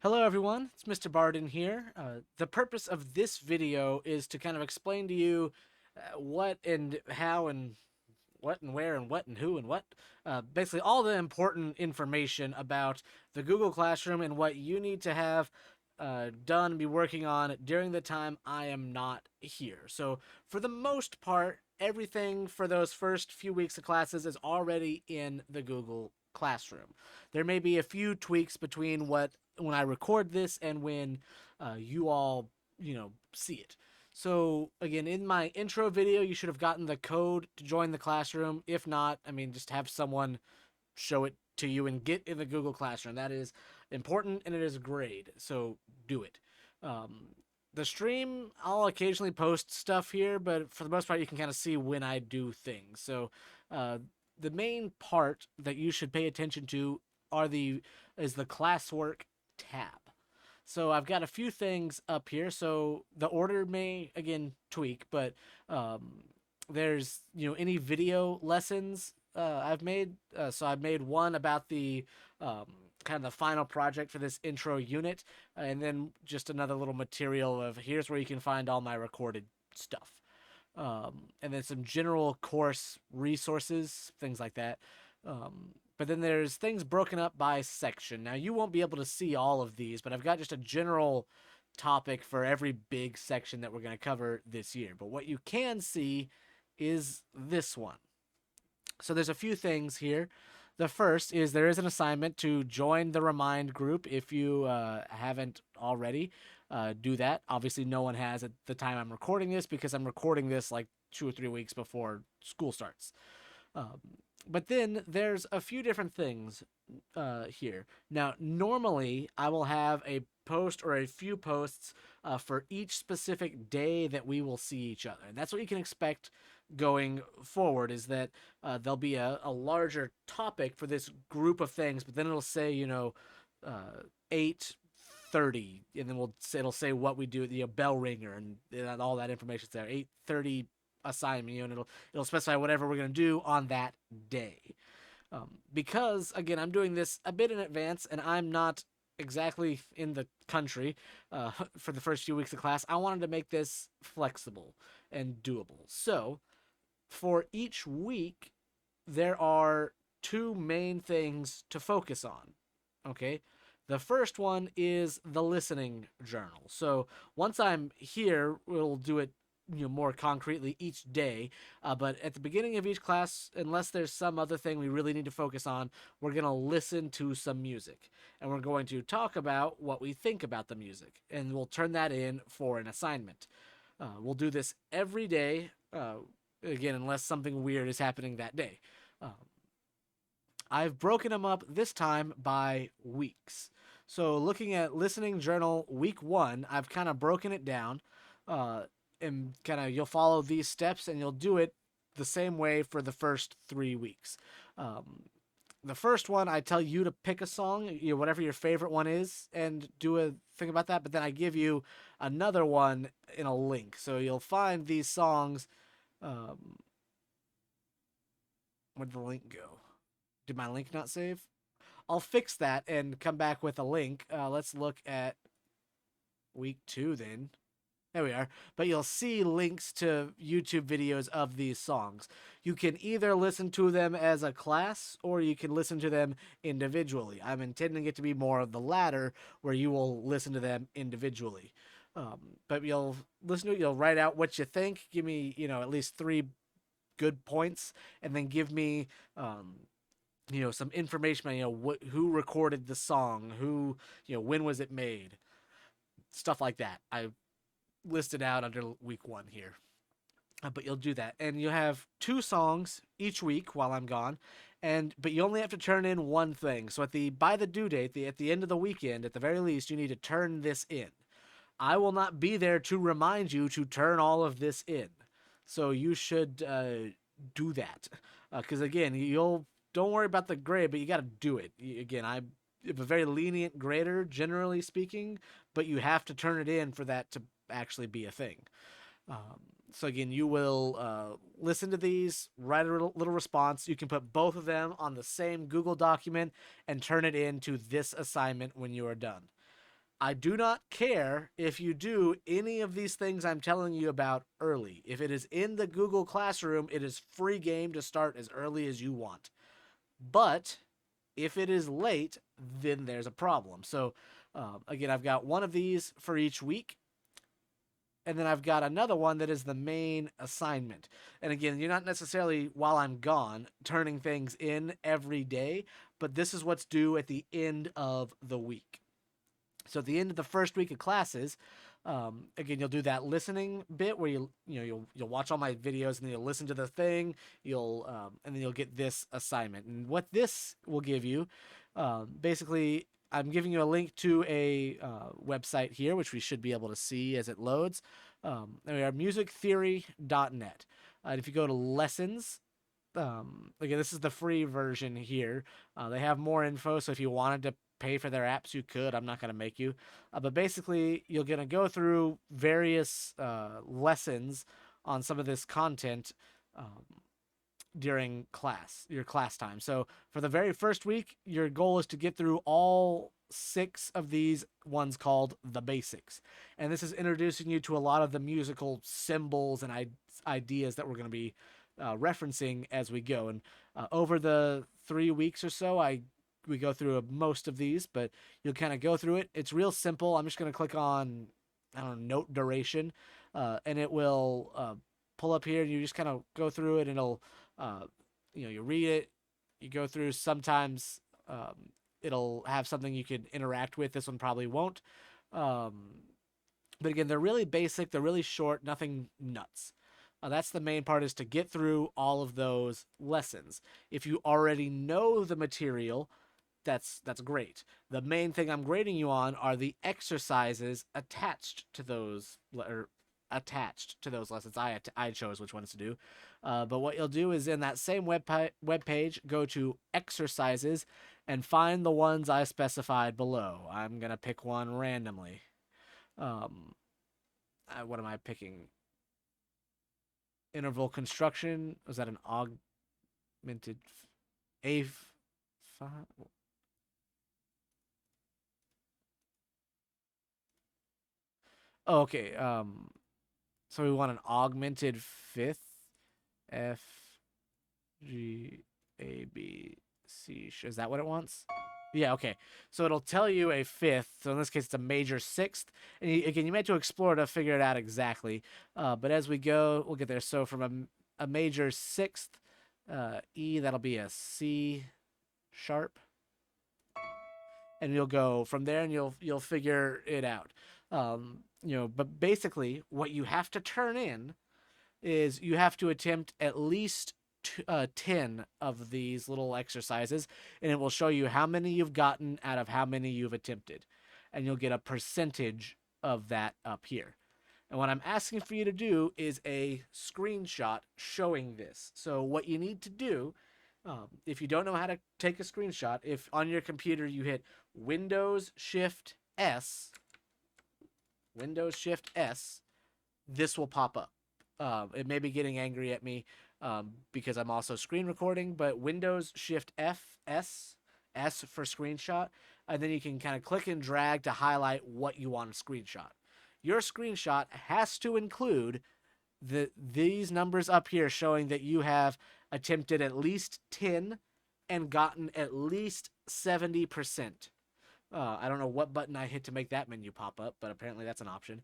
Hello everyone, it's Mr. Barden here. The purpose of this video is to kind of explain to you what and how and what and where and what and who and what. Basically all the important information about the Google Classroom and what you need to have done and be working on during the time I am not here. So for the most part, everything for those first few weeks of classes is already in the Google Classroom. There may be a few tweaks between when I record this and when you all, see it. So again, in my intro video, you should have gotten the code to join the classroom. If not, I mean, just have someone show it to you and get in the Google Classroom. That is important and it is great. So do it. The stream, I'll occasionally post stuff here, but for the most part, you can kind of see when I do things. So uh, the main part that you should pay attention to is the classwork tab. So I've got a few things up here. So the order may again tweak, but um, there's any video lessons I've made. So I've made one about the um, kind of the final project for this intro unit, and then just another little material of here's where you can find all my recorded stuff, and then some general course resources, things like that. But then there's things broken up by section. Now, you won't be able to see all of these, but I've got just a general topic for every big section that we're going to cover this year. But what you can see is this one. So there's a few things here. The first is there is an assignment to join the Remind group if you haven't already. Do that. Obviously, no one has at the time I'm recording this because I'm recording this like 2 or 3 weeks before school starts. Um, but then there's a few different things here. Now, normally I will have a post or a few posts for each specific day that we will see each other. And that's what you can expect going forward is that there'll be a larger topic for this group of things, but then it'll say, 8:30, and then it'll say what we do, the bell ringer, and all that information's there. 8:30 assignment, and it'll specify whatever we're going to do on that day. Because again, I'm doing this a bit in advance, and I'm not exactly in the country for the first few weeks of class. I wanted to make this flexible and doable. So for each week, there are two main things to focus on. Okay. The first one is the listening journal. So once I'm here, we'll do it more concretely each day. But at the beginning of each class, unless there's some other thing we really need to focus on, we're going to listen to some music. And we're going to talk about what we think about the music. And we'll turn that in for an assignment. We'll do this every day, again, unless something weird is happening that day. Uh, I've broken them up this time by weeks. So looking at listening journal week 1, I've kind of broken it down. And kind of you'll follow these steps and you'll do it the same way for the first 3 weeks. The first one, I tell you to pick a song, whatever your favorite one is, and do a thing about that. But then I give you another one in a link, so you'll find these songs. Um, where'd the link go? Did my link not save? I'll fix that and come back with a link. Let's look at week 2 then. There we are. But you'll see links to YouTube videos of these songs. You can either listen to them as a class or you can listen to them individually. I'm intending it to be more of the latter, where you will listen to them individually. But you'll listen to it, you'll write out what you think, give me, at least 3 good points, and then give me, some information on, who recorded the song, when was it made, stuff like that. I listed out under week 1 here. But you'll do that, and you have 2 songs each week while I'm gone, but you only have to turn in one thing. So by the due date, at the end of the weekend, at the very least, you need to turn this in. I will not be there to remind you to turn all of this in, so you should do that. Because again, you'll don't worry about the grade, but you got to do it. Again, I'm a very lenient grader, generally speaking, but you have to turn it in for that to actually be a thing. So again, you will listen to these, write a little response. You can put both of them on the same Google document and turn it into this assignment when you are done. I do not care if you do any of these things I'm telling you about early. If it is in the Google Classroom, it is free game to start as early as you want. But if it is late, then there's a problem. So, again, I've got one of these for each week. And then I've got another one that is the main assignment. And again, you're not necessarily, while I'm gone, turning things in every day, but this is what's due at the end of the week. So at the end of the first week of classes, again, you'll do that listening bit where you'll watch all my videos and then you'll listen to the thing. And then you'll get this assignment. And what this will give you, basically, I'm giving you a link to a website here, which we should be able to see as it loads. We are musictheory.net. And if you go to lessons, again, this is the free version here. They have more info, so if you wanted to pay for their apps, you could. I'm not going to make you. But basically, you're going to go through various lessons on some of this content during your class time. So for the very first week, your goal is to get through all 6 of these ones called the basics. And this is introducing you to a lot of the musical symbols and ideas that we're going to be referencing as we go. And over the 3 weeks or so, we go through most of these, but you'll kind of go through it. It's real simple. I'm just going to click on, I don't know, note duration, and it will pull up here, and you just kind of go through it, and it'll, you read it, you go through. Sometimes it'll have something you can interact with. This one probably won't. But again, they're really basic. They're really short, nothing nuts. That's the main part, is to get through all of those lessons. If you already know the material, that's great. The main thing I'm grading you on are the exercises attached to those lessons. I chose which ones to do. But what you'll do is in that same web page, go to exercises and find the ones I specified below. I'm going to pick one randomly. What am I picking? Interval construction. Was that an augmented A5? Oh, okay. So we want an augmented fifth. F, G, A, B, C. Is that what it wants? Yeah, okay. So it'll tell you a fifth. So in this case, it's a major sixth. And again, you might have to explore to figure it out exactly. But as we go, we'll get there. So from a major sixth, E, that'll be a C sharp. And you'll go from there, and you'll figure it out. But basically, what you have to turn in is you have to attempt at least 10 of these little exercises, and it will show you how many you've gotten out of how many you've attempted. And you'll get a percentage of that up here. And what I'm asking for you to do is a screenshot showing this. So what you need to do, if you don't know how to take a screenshot, if on your computer you hit Windows Shift S, this will pop up. It may be getting angry at me because I'm also screen recording, but Windows Shift S for screenshot, and then you can kind of click and drag to highlight what you want to screenshot. Your screenshot has to include these numbers up here showing that you have attempted at least 10 and gotten at least 70%. I don't know what button I hit to make that menu pop up, but apparently that's an option.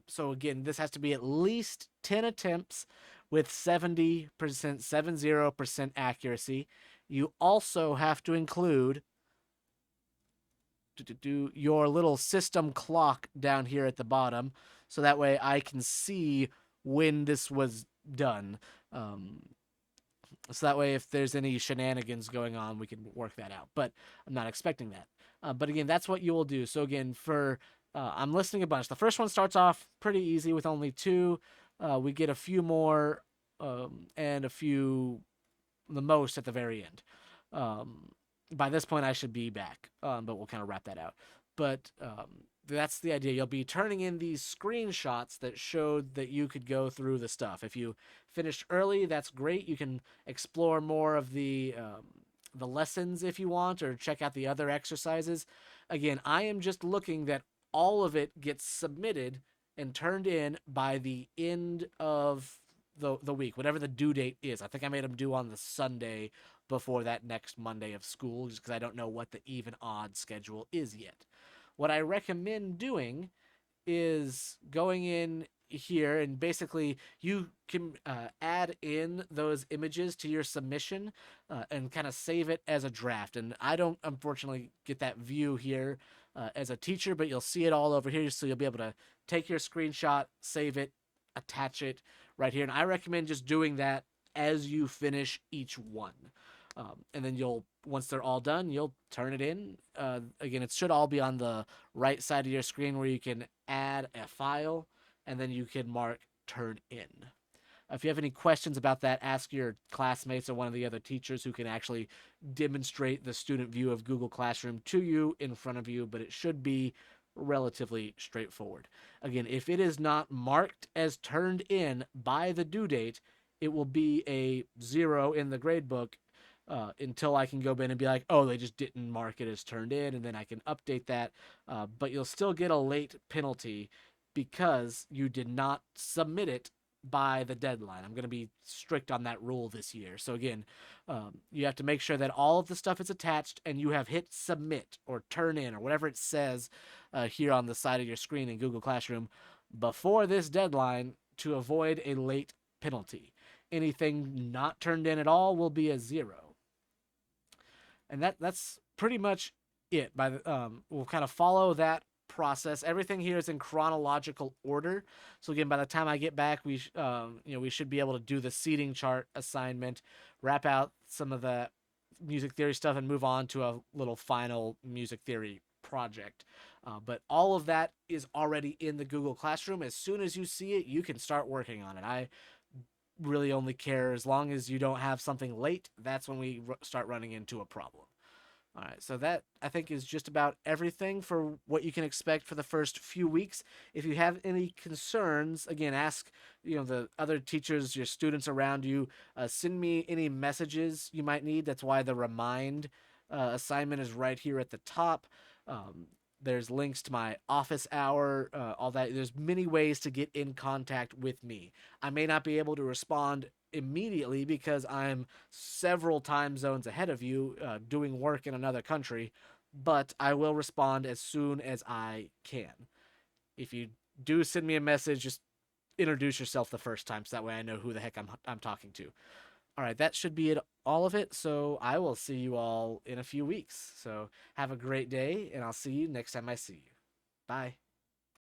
So again, this has to be at least 10 attempts with 70% accuracy. You also have to include your little system clock down here at the bottom, so that way I can see when this was done. So that way, if there's any shenanigans going on, we can work that out. But I'm not expecting that. But again, that's what you will do. So again, I'm listing a bunch. The first one starts off pretty easy with only 2. We get a few more and a few, the most at the very end. By this point, I should be back, but we'll kind of wrap that out. But that's the idea. You'll be turning in these screenshots that showed that you could go through the stuff. If you finished early, that's great. You can explore more of the lessons if you want, or check out the other exercises. Again, I am just looking that all of it gets submitted and turned in by the end of the week, whatever the due date is. I think I made them due on the Sunday before that next Monday of school, just because I don't know what the even odd schedule is yet. What I recommend doing is going in here, and basically you can add in those images to your submission and kind of save it as a draft. And I don't unfortunately get that view here as a teacher, but you'll see it all over here, so you'll be able to take your screenshot, save it, attach it right here. And I recommend just doing that as you finish each one. And then you'll, once they're all done, you'll turn it in. Again, it should all be on the right side of your screen where you can add a file, and then you can mark turn in. If you have any questions about that, ask your classmates or one of the other teachers who can actually demonstrate the student view of Google Classroom to you in front of you, but it should be relatively straightforward. Again, if it is not marked as turned in by the due date, it will be a 0 in the gradebook until I can go in and be like, oh, they just didn't mark it as turned in, and then I can update that. But you'll still get a late penalty because you did not submit it by the deadline. I'm going to be strict on that rule this year. So again, you have to make sure that all of the stuff is attached and you have hit submit or turn in or whatever it says here on the side of your screen in Google Classroom before this deadline to avoid a late penalty. Anything not turned in at all will be a 0. And that's pretty much it. We'll kind of follow that process. Everything here is in chronological order. So again, by the time I get back, we should be able to do the seating chart assignment, wrap out some of the music theory stuff, and move on to a little final music theory project. But all of that is already in the Google Classroom. As soon as you see it, you can start working on it. I really only care as long as you don't have something late. That's when we start running into a problem. All right, so that I think is just about everything for what you can expect for the first few weeks. If you have any concerns, again, ask the other teachers, your students around you. Send me any messages you might need. That's why the remind assignment is right here at the top. There's links to my office hour, all that. There's many ways to get in contact with me. I may not be able to respond immediately because I'm several time zones ahead of you doing work in another country, but I will respond as soon as I can. If you do send me a message, just introduce yourself the first time so that way I know who the heck I'm talking to. All right, that should be all of it. So I will see you all in a few weeks. So have a great day, and I'll see you next time I see you. Bye.